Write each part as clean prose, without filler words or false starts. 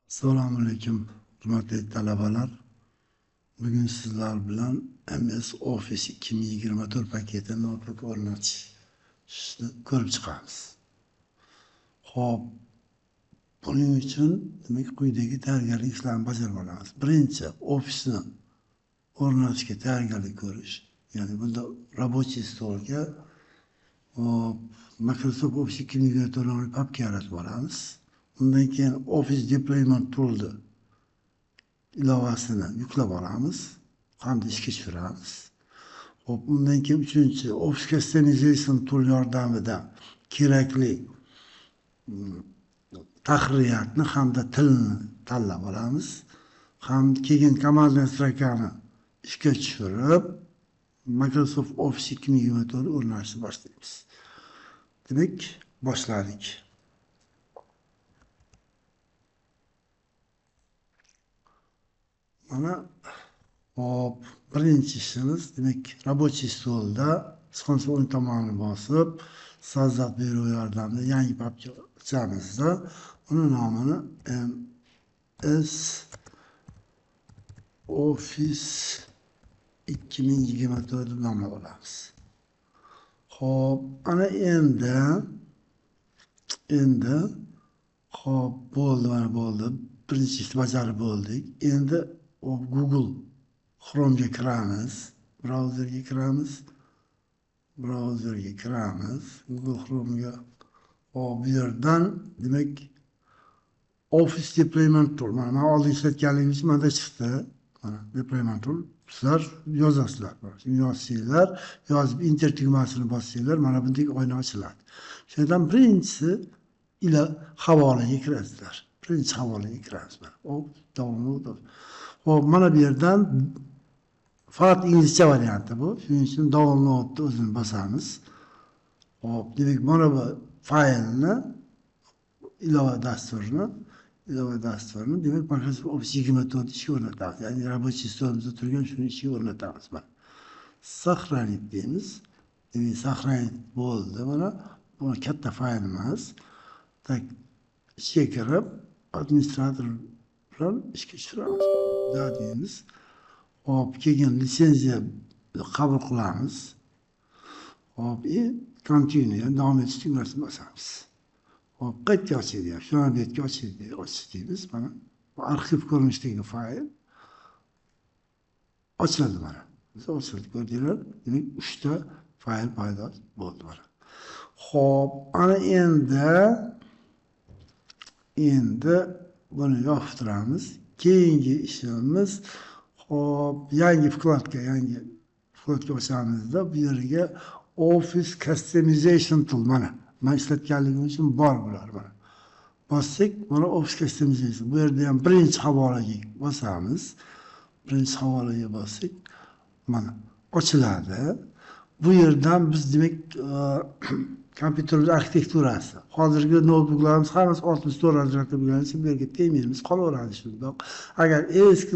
Assalomu alaykum, hurmatli talabalar. Bugun sizlar bilan MS Office 2024 paketini notebook o'rnatishni ko'rib chiqamiz. Xo'p, buning uchun demak quyidagi tayyorgarlik ishlarini bajarib olamiz. Birinchi, Office'ni o'rnatishga tayyorgarlik ko'rish. Ya'ni bunda рабочий stolga Microsoft Office 2024 nomli papka yaratib olamiz. Undan keyin Office Deployment Tool'ni ilovasini yuklab olamiz hamda ishga tushiramiz. Hop, undan keyin uchinchi Office Customization Tool yordamida kerakli tahririyatni hamda tilni tanlab olamiz. Keyin komandli strokani ishga tushirib Microsoft Office 2024 o'rnatishni boshlaymiz. Demak, boshladik. Mana hop, birinchi ishimiz demak рабочий stolda siqilsa o'ng tomonini bosib, so'zlab beruv yordamida yangi papka ochamiz-da, uni nomini MS Office 2024 deb nomlab olamiz. Hop, ana endi hop, bo'ldi, mana bo'ldi. Birinchi ishni bajarib bo'ldik. Endi Google Chrome'ga kiramiz, brauzerga kiramiz, Google Chrome'ga. Bu yerdan demak Office Deployment Tool, mana oldin ishlatganligim uchun mana chiqdi. Mana Deployment Tool. Sizlar yozasizlar. Yozsanglar, yozib Enter tugmasini bossanglar, mana bunday oyna ochiladi. Shundan birinchisi ila havolaga kirasizlar. Birinchi havolaga kiramiz. Hop, download. Hop, mana bu yerdan faqat inglizcha varianti bu. Shuning uchun downloadni o'zini bosamiz. Hop, demak mana bu faylni ilova dasturini demak Microsoft Office 2024 ishga o'rnatamiz. Ya'ni рабочий stolimizda turgan shuni ishga o'rnatamiz. Mana saqlanib deymiz. Demak, saqlanib bo'ldi. Mana bu katta fayl emas. Tak ishga kirib administrator bilan ishga tushiramiz. Da deymiz. Hop, keyin litsenziya qabul qilamiz. Hop, continue, davom etish tugmasini bosamiz. Hop, qaytga ochaylik. Shu yerga ochish deymiz. Mana bu arxiv ko'rinishidagi fayl ochiladi mana. Biz ochildi, ko'rdinglar? Demak, 3 ta fayl paydo bo'ldi mana. Hop, ana endi buni yopib turamiz. Keyingi ishimiz hop, yangi vkladka ochamiz-da, bu yerga Office Customization Tool mana. Men ishlatganligim uchun bor bular mana. Bossak, mana Office Customization. Bu yerda ham birinchi havolaga bosamiz. Birinchi havolaga bossak, mana ochiladi. Bu yerdan biz demak kompyuter arxitekturasi. Hozirgi notebooklarimiz hammasi 64 ajratib bo'lgani uchun bu yerga tegmaymiz, qolaveradi shundoq. Agar eski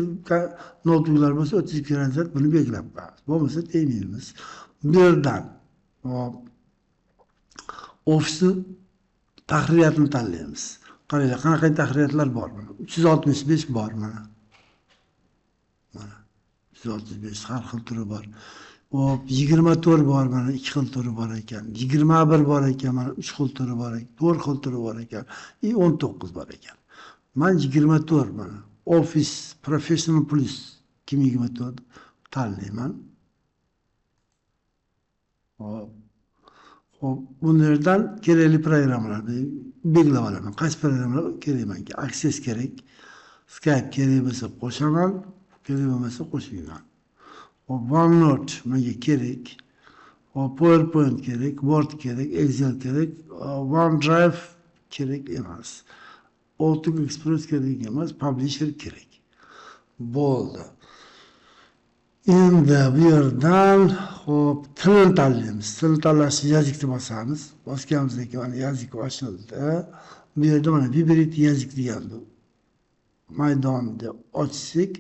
notebooklar bo'lsa 32 ajrat buni belgilab qo'yamiz. Bo'lmasa tegmaymiz. Bu yerdan Office tahririyatini tanlaymiz. Qaranglar, qanaqa tahririyatlar bor mana. 365 bor mana. Mana 365 har xil turi bor. Hop, 24 bor mana, 2 xil turi bor ekan. 21 bor ekan, mana 3 xil turi bor ekan. 4 xil turi bor ekan. 19 bor ekan. Men 24 mana. Office Professional Plus 2024 tanlayman. Hop, bunlardan kerakli programmalarni belgilab olaman. Qaysi programmalar kerak menga? Access kerak, Skype kerak bo'lsa qo'shaman, kerak bo'lmasa qo'shmayman. OneNote menga kerak, PowerPoint kerak, Word kerak, Excel kerak, OneDrive kerak emas. Outlook Express kerak emas, Publisher kerak. Bo'ldi. Endi bu yerdan hop, tilni tanlaymiz. Tilni tanlashni yozikni bosamiz. Bosganimizdan keyin mana yozik ochildi. Bu yerda mana vibrate yozik degan bu maydonni ochsak,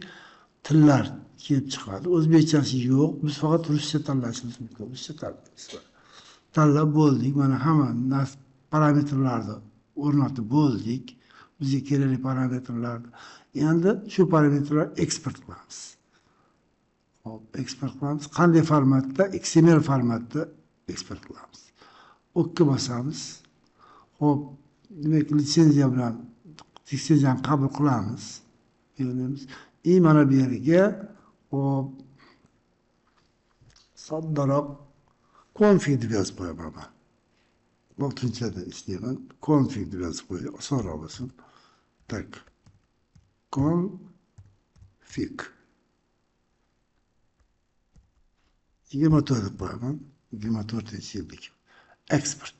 tillar kelib chiqadi. O'zbekchasi yo'q. Biz faqat ruscha tanlashimiz mumkin. Ruscha tanlaymiz. Tanlab bo'ldik. Mana hamma parametrlarni o'rnatib bo'ldik. bizga kerakli parametrlarni. Endi shu parametrlarni eksport qilamiz. Hop, eksport qilamiz. Qanday formatda? XML formatda eksport qilamiz. O'kka bosamiz. Hop, demak litsenziya bilan litsenziyani qabul qilamiz. Yo'llaymiz. Mana bu yerga hop soddaroq config deb yozib qo'yaman. Lotinchada istayman. Config deb yozib qo'ying, osonroq bo'lsin. Tak. Config 24 deb qo'yaman. 24-yillik. Export.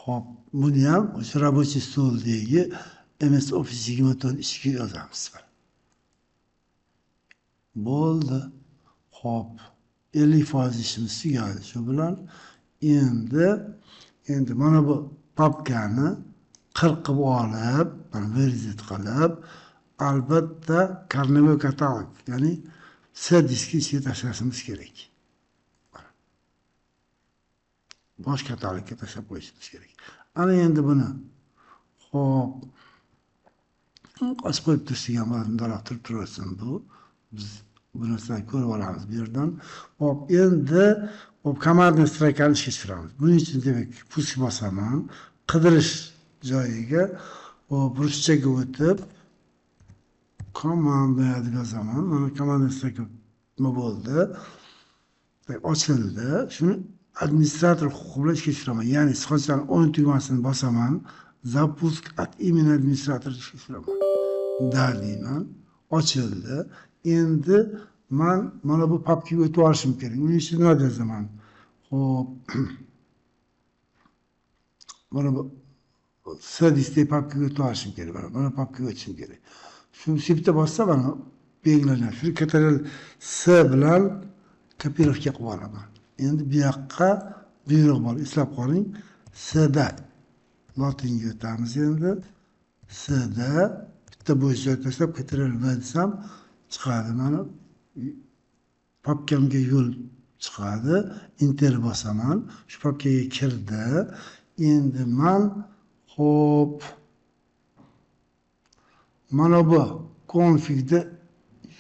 Hop, buni ham o'sha рабочий stoldagi MS Office 24 ichiga yozamiz. Bo'ldi. Hop, 50% ishimiz tugadi. Shu bilan endi mana bu papkani qirqib olib, mana visit qilib, albatta karnaval katalog, ya'ni C diski ichiga tashlashimiz kerak. Bosh katalogga tashlab qo'yishimiz kerak. Ana endi buni hop ochib qo'yib turishgan bo'ladilar, tursin bu. Biz bu narsani ko'rib olamiz bu yerdan. Hop, endi komandni strikani ishga tushiramiz. Buning uchun demak, push bosaman, qidirish joyiga ruschaga o'tib komanda deb yozaman. Mana komanda strika nima bo'ldi? Ochildi. Shuni administrator huquqi bilan ishga tushiraman. Ya'ni sochdan 10 tugmasini bosaman, zapusk at imенно administrator ishga tushiraman. Da deyman. Ochildi. Endi mana bu papkaga o'tib olishim kerak. Uning uchun nima yozaman? Hop. Mana bu C diskdagi papkaga o'tib olishim kerak. Mana papkaga o'tishim kerak. Shu shiftga bossa mana belgilanadi. Shu Ctrl C bilan kopirovka qilib olaman. Endi bu yoqqa buyruq bor, eslab qoling. C da lotinga o'tamiz endi. C da bitta bo'sh joy tashlab Ctrl V desam chiqadi. Mana papkamga yo'l chiqadi. Enter bosaman. Shu papkaga kirdi. Endi hop mana bu configda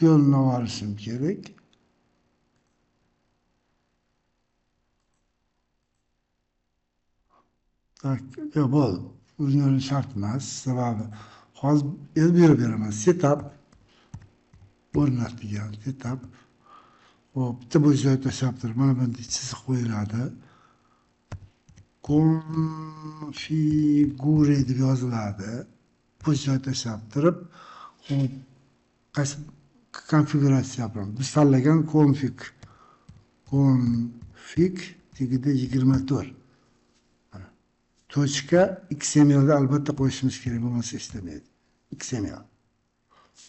yo'lni olishim kerak. Yok bo'ldi. O'zini shart emas, sababi hozir endi beraman. Setup o'rnatilgan setup. Hop, bitta bo'sh joy tashlab turib, mana bunday chiziq qo'yiladi. Configure deb yoziladi. Bo'sh joy tashlab turib, hop, qaysi konfiguratsiya qilamiz. Biz tanlagan config tegida 24. Tochka XML'da albatta qo'yishimiz kerak, bo'lmasa ishlamaydi. XML.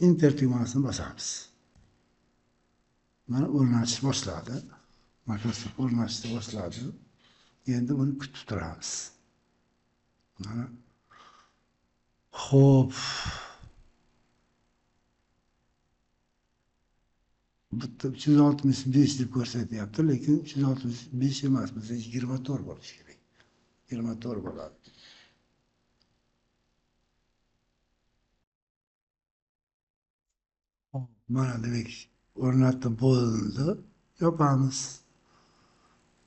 Enter tugmasini bosamiz. Mana o'rnatish boshladi. Microsoft o'rnatishni boshladi. Endi buni kutib turamiz. Mana hop. Bitta 365 deb ko'rsatyapti, lekin 365 emas, bizga 24 bo'lishi kerak. 24 bo'ladi. Mana demak, o'rnatib bo'ldi. Yopamiz.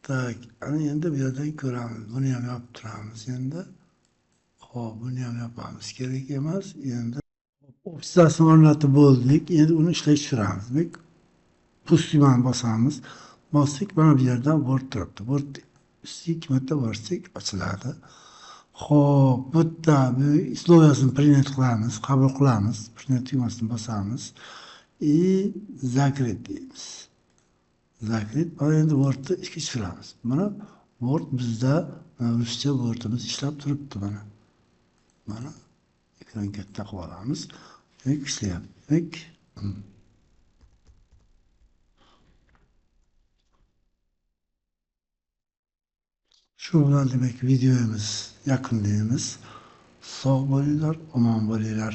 Tak, ana endi bu yerdan ko'ramiz. Buni ham yopib turamiz endi. Xo'p, buni ham yopamiz. Kerak emas. Endi ofistasini o'rnatib bo'ldik. Endi uni ishga tushiramiz. Demak, pustman bosamiz. Bosdik, mana bu yerdan Word turibdi. Word ikki marta bosdik, ochiladi. Xo'p, bitta bu sloviyasini print qilamiz, qabul qilamiz. Print tugmasini bosamiz. Zakrit deymiz. Zakrit, mana endi Wordni ishga tushiramiz. Mana Word bizda ruscha Wordimiz ishlab turibdi mana. Mana ekran katta qilib olamiz. Demak, ishlayapti. Shu bilan demak videomiz yakunlaymiz. Sog' bo'linglar, omon bo'linglar.